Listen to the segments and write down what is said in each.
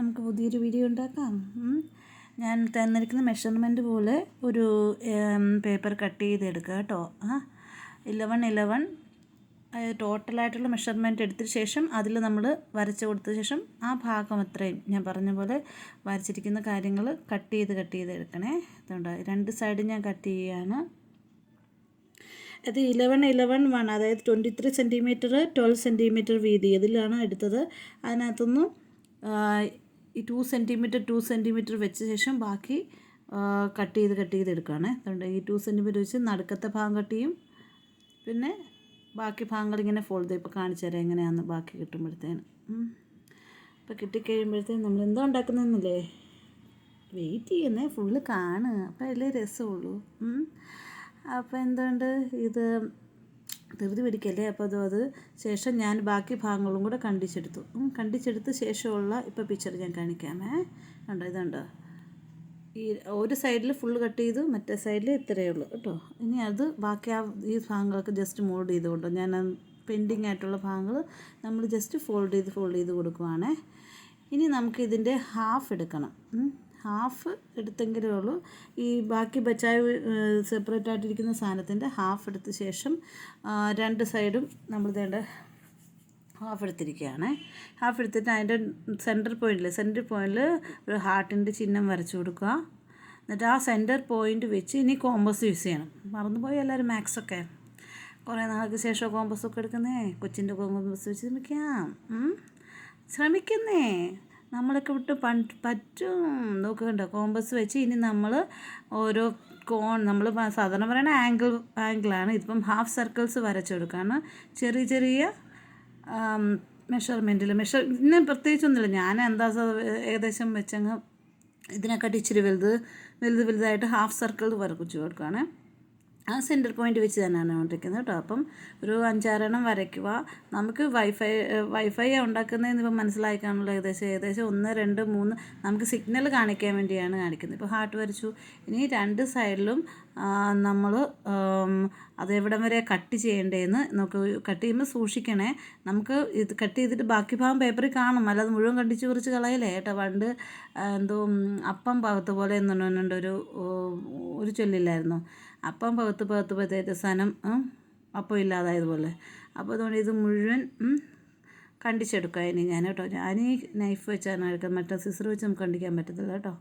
നമുക്ക് പുതിയൊരു വീഡിയോ ഉണ്ടാക്കാം. ഞാൻ തന്നിരിക്കുന്ന മെഷർമെൻറ്റ് പോലെ ഒരു പേപ്പർ കട്ട് ചെയ്തെടുക്കുക കേട്ടോ. 11 ടോട്ടലായിട്ടുള്ള മെഷർമെൻറ്റ് എടുത്തതിന് ശേഷം അതിൽ നമ്മൾ വരച്ച് കൊടുത്ത ശേഷം ആ ഭാഗം അത്രയും ഞാൻ പറഞ്ഞ പോലെ വരച്ചിരിക്കുന്ന കാര്യങ്ങൾ കട്ട് ചെയ്ത് എടുക്കണേ. അതുകൊണ്ട് രണ്ട് സൈഡും ഞാൻ കട്ട് ചെയ്യുകയാണ്. അത് 11 അതായത് 23 സെൻറ്റിമീറ്റർ 12 സെൻറ്റിമീറ്റർ വീതി ഇതിലാണ് എടുത്തത്. അതിനകത്തുനിന്ന് ഈ 2 സെൻറ്റിമീറ്റർ വെച്ച ശേഷം ബാക്കി കട്ട് ചെയ്ത് എടുക്കുകയാണ്. അതുകൊണ്ട് ഈ 2 സെൻറ്റിമീറ്റർ വെച്ച് നടുക്കത്തെ ഭാഗം കട്ട് ചെയ്യും, പിന്നെ ബാക്കി ഭാഗങ്ങൾ ഇങ്ങനെ ഫോൾഡ് ചെയ്ത് ഇപ്പോൾ കാണിച്ചു തരാം എങ്ങനെയാണെന്ന് ബാക്കി കിട്ടുമ്പോഴത്തേന്. ഇപ്പോൾ കിട്ടിക്കഴിയുമ്പോഴത്തേന് നമ്മൾ എന്താ ഉണ്ടാക്കുന്നതെന്നല്ലേ, വെയിറ്റ് ചെയ്യുന്നേ, ഫുള്ള് കാണുക, അപ്പോൾ അതിലേ രസമുള്ളൂ. അപ്പോൾ എന്തുകൊണ്ട് ഇത് ധൃതി പിടിക്കല്ലേ. അപ്പോൾ അത് ശേഷം ഞാൻ ബാക്കി ഭാഗങ്ങളും കൂടെ കണ്ടിച്ചെടുത്ത ശേഷമുള്ള ഇപ്പോൾ പിക്ചർ ഞാൻ കാണിക്കാമേ. ഉണ്ടോ, ഇതുണ്ടോ, ഈ ഒരു സൈഡിൽ ഫുള്ള് കട്ട് ചെയ്തു, മറ്റേ സൈഡിൽ ഇത്രയേ ഉള്ളൂ കേട്ടോ. ഇനി അത് ബാക്കി ഈ ഭാഗങ്ങളൊക്കെ ജസ്റ്റ് മോൾഡ് ചെയ്തുകൊണ്ടോ ഞാൻ പെൻഡിങ് ആയിട്ടുള്ള ഭാഗങ്ങൾ നമ്മൾ ജസ്റ്റ് ഫോൾഡ് ചെയ്ത് കൊടുക്കുവാണേ. ഇനി നമുക്ക് ഇതിൻ്റെ ഹാഫ് എടുക്കണം. ഹാഫ് എടുത്തെങ്കിലേ ഉള്ളൂ. ഈ ബാക്കി ബച്ചായ സെപ്പറേറ്റ് ആയിട്ടിരിക്കുന്ന സാധനത്തിൻ്റെ ഹാഫ് എടുത്ത ശേഷം രണ്ട് സൈഡും നമ്മൾ ഇതേണ്ട ഹാഫ് എടുത്തിരിക്കുകയാണ്. ഹാഫ് എടുത്തിട്ട് അതിൻ്റെ സെൻറ്റർ പോയിൻറ്റിൽ ഒരു ഹാർട്ടിൻ്റെ ചിഹ്നം വരച്ചു കൊടുക്കുക. എന്നിട്ട് ആ സെൻറ്റർ പോയിൻ്റ് വെച്ച് ഇനി കോമ്പസ് യൂസ് ചെയ്യണം. മറന്നുപോയി എല്ലാവരും മാത്സൊക്കെ, കുറേ നാൾക്ക് ശേഷം കോമ്പസൊക്കെ എടുക്കുന്നേ. കൊച്ചിൻ്റെ കോമ്പസ് വെച്ച് ശ്രമിക്കുന്നേ, നമ്മളൊക്കെ വിട്ട് പറ്റും. നോക്കണ്ട, കോമ്പസ് വെച്ച് ഇനി നമ്മൾ ഓരോ നമ്മൾ സാധാരണ പറയുന്ന ആംഗിളാണ്. ഇതിപ്പം ഹാഫ് സർക്കിൾസ് വരച്ചെടുക്കുകയാണ്. ചെറിയ മെഷർമെൻറ്റിൽ ഇന്ന് പ്രത്യേകിച്ചൊന്നുമില്ല. ഞാൻ എന്താ ഏകദേശം വെച്ചങ്ങ് ഇതിനെക്കാട്ടി ഇച്ചിരി വലുതായിട്ട് ഹാഫ് സർക്കിൾ വരച്ചു കൊടുക്കുകയാണ്. ആ സെൻറ്റർ പോയിൻ്റ് വെച്ച് തന്നെയാണ് കൊണ്ടിരിക്കുന്നത് കേട്ടോ. അപ്പം ഒരു 5-6 വരയ്ക്കുക. നമുക്ക് വൈഫൈ ഉണ്ടാക്കുന്നതെന്ന് ഇപ്പം മനസ്സിലായി കാണുമല്ലോ. ഏകദേശം 1, 2, 3 നമുക്ക് സിഗ്നൽ കാണിക്കാൻ വേണ്ടിയാണ് കാണിക്കുന്നത്. ഇപ്പോൾ ഹാർട്ട് വരച്ചു. ഇനി രണ്ട് സൈഡിലും നമ്മൾ അതെവിടം വരെ കട്ട് ചെയ്യേണ്ടതെന്ന് നമുക്ക് കട്ട് ചെയ്യുമ്പോൾ സൂക്ഷിക്കണേ. നമുക്ക് ഇത് കട്ട് ചെയ്തിട്ട് ബാക്കി ഭാഗം പേപ്പറിൽ കാണും, അല്ലാതെ മുഴുവൻ കണ്ടിച്ച് കുറിച്ച് കളയല്ലേ കേട്ടോ. പണ്ട് എന്തോ അപ്പം പകത്ത് പോലെ എന്നുണ്ട് ഒരു ചൊല്ലില്ലായിരുന്നു, അപ്പം പകത്ത് സാധനം അപ്പം ഇല്ലാതായതുപോലെ. അപ്പോൾ അതുകൊണ്ട് ഇത് മുഴുവൻ കണ്ടിച്ചെടുക്കുക. ഇനി ഞാൻ കേട്ടോ, ഞാൻ ഈ നൈഫ് വെച്ചാണ് എടുക്കുക, മറ്റേ സിസർ വെച്ച് നമുക്ക് കണ്ടിക്കാൻ പറ്റത്തില്ല കേട്ടോ.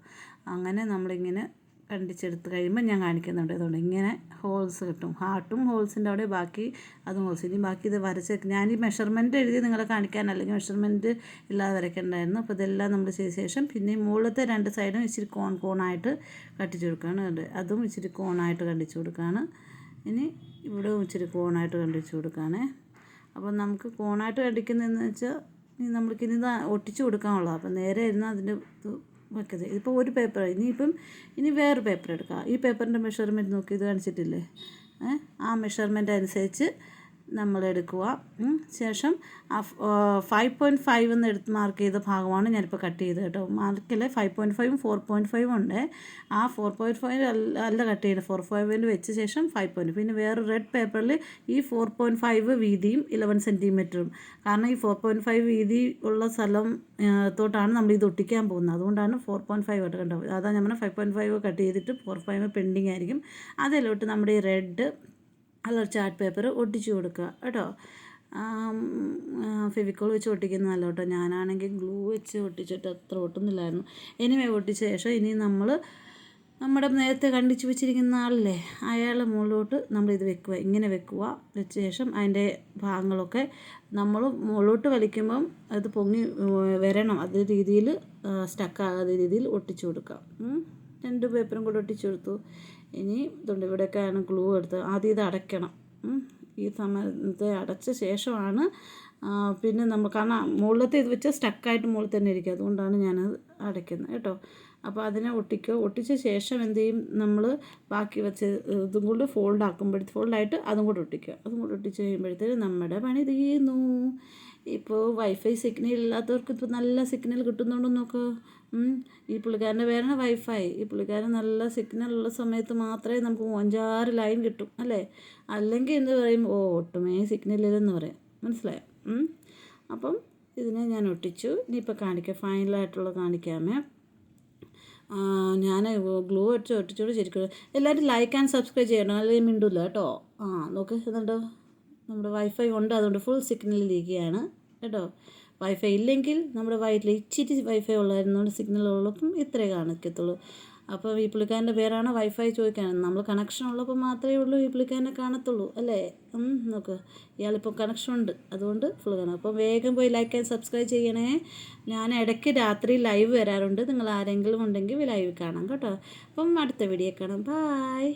അങ്ങനെ നമ്മളിങ്ങനെ കണ്ടിച്ചെടുത്ത് കഴിയുമ്പോൾ ഞാൻ കാണിക്കുന്നുണ്ട്. അതുകൊണ്ട് ഇങ്ങനെ ഹോൾസ് കിട്ടും, ഹാർട്ടും ഹോൾസിൻ്റെ അവിടെ ബാക്കി അതും ഹോൾസ്. ഇനി ബാക്കി ഇത് വരച്ച് ഞാൻ ഈ മെഷർമെൻറ്റ് എഴുതി നിങ്ങളെ കാണിക്കാൻ, അല്ലെങ്കിൽ മെഷർമെൻറ്റ് ഇല്ലാതെ വരയ്ക്കണ്ടായിരുന്നു. അപ്പോൾ ഇതെല്ലാം നമ്മൾ ചെയ്ത ശേഷം പിന്നെ മുകളിലത്തെ രണ്ട് സൈഡും ഇച്ചിരി കോണായിട്ട് കട്ടിച്ച് കൊടുക്കുകയാണ്. അതും ഇച്ചിരി കോണായിട്ട് കണ്ടിച്ച് കൊടുക്കുകയാണ്. ഇനി ഇവിടെ ഇച്ചിരി കോണായിട്ട് കണ്ടിച്ച് കൊടുക്കുകയാണ്. അപ്പോൾ നമുക്ക് കോണായിട്ട് കണ്ടിക്കുന്നതെന്ന് വെച്ചാൽ നമ്മൾക്കിനി ഇത് ഒട്ടിച്ച് കൊടുക്കാനുള്ളത്. അപ്പോൾ നേരെ ഇരുന്നാൽ അതിൻ്റെ ഇത് വെക്കരുത്. ഇതിപ്പോൾ ഒരു പേപ്പർ, ഇനി വേറെ പേപ്പർ എടുക്കുക. ഈ പേപ്പറിൻ്റെ മെഷർമെൻറ്റ് നോക്കി, ഇത് കാണിച്ചിട്ടില്ലേ, ആ മെഷർമെൻറ്റ് അനുസരിച്ച് നമ്മൾ എടുക്കുക. ശേഷം 5.5 എന്ന് എടുത്ത് മാർക്ക് ചെയ്ത ഭാഗമാണ് ഞാനിപ്പോൾ കട്ട് ചെയ്തത് കേട്ടോ. മാർക്കിലെ 5.5ഉം 4.5ഉം ഉണ്ട്. ആ 4.5 അല്ല കട്ട് ചെയ്യുന്നത്, 4.5 വെച്ച ശേഷം 5.5. പിന്നെ വേറെ റെഡ് പേപ്പറിൽ ഈ 4.5 വീതിയും 11 സെൻറ്റിമീറ്ററും. കാരണം ഈ 4.5 വീതി ഉള്ള സ്ഥലം ത്തോട്ടാണ് നമ്മൾ ഇത് ഒട്ടിക്കാൻ പോകുന്നത്. അതുകൊണ്ടാണ് 4.5 ആയിട്ട് കണ്ടത്. അതാണ് ഞാൻ പറഞ്ഞത് 5.5 കട്ട് ചെയ്തിട്ട് 4.5 പെൻഡിങ് ആയിരിക്കും. അതിലോട്ട് നമ്മുടെ ഈ റെഡ് കളർ ചാർട്ട് പേപ്പർ ഒട്ടിച്ച് കൊടുക്കുക കേട്ടോ. ഫെവിക്കോൾ വെച്ച് ഒട്ടിക്കുന്നതല്ല കേട്ടോ. ഞാനാണെങ്കിൽ ഗ്ലൂ വെച്ച് ഒട്ടിച്ചിട്ട് അത്ര ഒട്ടുന്നില്ലായിരുന്നു. ഒട്ടിച്ച ശേഷം ഇനി നമ്മൾ നമ്മുടെ നേരത്തെ കണ്ടിച്ച് വെച്ചിരിക്കുന്ന ആളല്ലേ, അയാളുടെ മുകളിലോട്ട് നമ്മളിത് വെക്കുക. ഇങ്ങനെ വെച്ച ശേഷം അതിൻ്റെ ഭാഗങ്ങളൊക്കെ നമ്മൾ മുകളിലോട്ട് വലിക്കുമ്പം അത് പൊങ്ങി വരണം. അതേ രീതിയിൽ സ്റ്റക്കാകാത്ത രീതിയിൽ ഒട്ടിച്ചു കൊടുക്കുക. 2 പേപ്പറും കൂടെ ഒട്ടിച്ചു കൊടുത്തു. ഇനി ഇതുകൊണ്ട് ഇവിടെയൊക്കെയാണ് ഗ്ലൂ എടുത്ത് ആദ്യം ഇത് അടയ്ക്കണം. ഈ സമയത്ത് അടച്ച ശേഷമാണ് പിന്നെ നമ്മൾ, കാരണം മുകളിലത്തെ ഇത് വെച്ചാൽ സ്റ്റക്കായിട്ട് മുകളിൽ തന്നെ ഇരിക്കും, അതുകൊണ്ടാണ് ഞാനത് അടയ്ക്കുന്നത് കേട്ടോ. അപ്പോൾ അതിനെ ഒട്ടിച്ച ശേഷം എന്ത് ചെയ്യും, നമ്മൾ ബാക്കി വെച്ച് ഇതും കൂടെ ഫോൾഡായിട്ട് അതും കൂടെ ഒട്ടിച്ച് കഴിയുമ്പോഴത്തേക്കും നമ്മുടെ പണി തീർന്നു. ഇപ്പോൾ വൈഫൈ സിഗ്നൽ ഇല്ലാത്തവർക്ക് ഇപ്പോൾ നല്ല സിഗ്നൽ കിട്ടുന്നുണ്ടെന്ന് നോക്ക്. ഈ പുള്ളിക്കാരൻ്റെ പേരാണ് വൈഫൈ. ഈ പുള്ളിക്കാരൻ നല്ല സിഗ്നലുള്ള സമയത്ത് മാത്രമേ നമുക്ക് 5-6 ലൈൻ കിട്ടും അല്ലേ. അല്ലെങ്കിൽ എന്ത് പറയും, ഒട്ടുമേ സിഗ്നലില്ലെന്ന് പറയാം. മനസ്സിലായോ? അപ്പം ഇതിനെ ഞാൻ ഒട്ടിച്ചു. ഇനിയിപ്പോൾ കാണിക്കാം, ഫൈനലായിട്ടുള്ള കാണിക്കാമേ. ഞാൻ ഗ്ലൂ അടിച്ച് ഒട്ടിച്ചോട് ശരിക്കും എല്ലാവരും ലൈക്ക് ആൻഡ് സബ്സ്ക്രൈബ് ചെയ്യണം, അല്ലെങ്കിൽ മിണ്ടില്ല കേട്ടോ. നോക്ക് ഇതുണ്ടോ, നമ്മുടെ വൈഫൈ ഉണ്ട്, അതുകൊണ്ട് ഫുൾ സിഗ്നലിലിരിക്കുകയാണ് കേട്ടോ. വൈഫൈ ഇല്ലെങ്കിൽ നമ്മുടെ വീട്ടിൽ ഇച്ചിരി വൈഫൈ ഉള്ളായിരുന്നുകൊണ്ട് സിഗ്നൽ ഉള്ളപ്പം ഇത്രേ കാണിക്കത്തുള്ളൂ. അപ്പോൾ ഈ പുള്ളിക്കാരൻ്റെ പേരാണ് വൈഫൈ ചോദിക്കാൻ. നമ്മൾ കണക്ഷൻ ഉള്ളപ്പോൾ മാത്രമേ ഉള്ളൂ ഈ പുള്ളിക്കാരനെ കാണത്തുള്ളൂ അല്ലേ. നോക്ക് ഇയാളിപ്പോൾ കണക്ഷൻ ഉണ്ട്, അതുകൊണ്ട് ഫുൾ കാണാം. അപ്പോൾ വേഗം പോയി ലൈക്ക് ആൻഡ് സബ്സ്ക്രൈബ് ചെയ്യണേ. ഞാൻ ഇടയ്ക്ക് രാത്രി ലൈവ് വരാറുണ്ട്, നിങ്ങൾ ആരെങ്കിലും ഉണ്ടെങ്കിൽ ലൈവ് കാണാം കേട്ടോ. അപ്പം അടുത്ത വീഡിയോ കാണാം. ബായ്.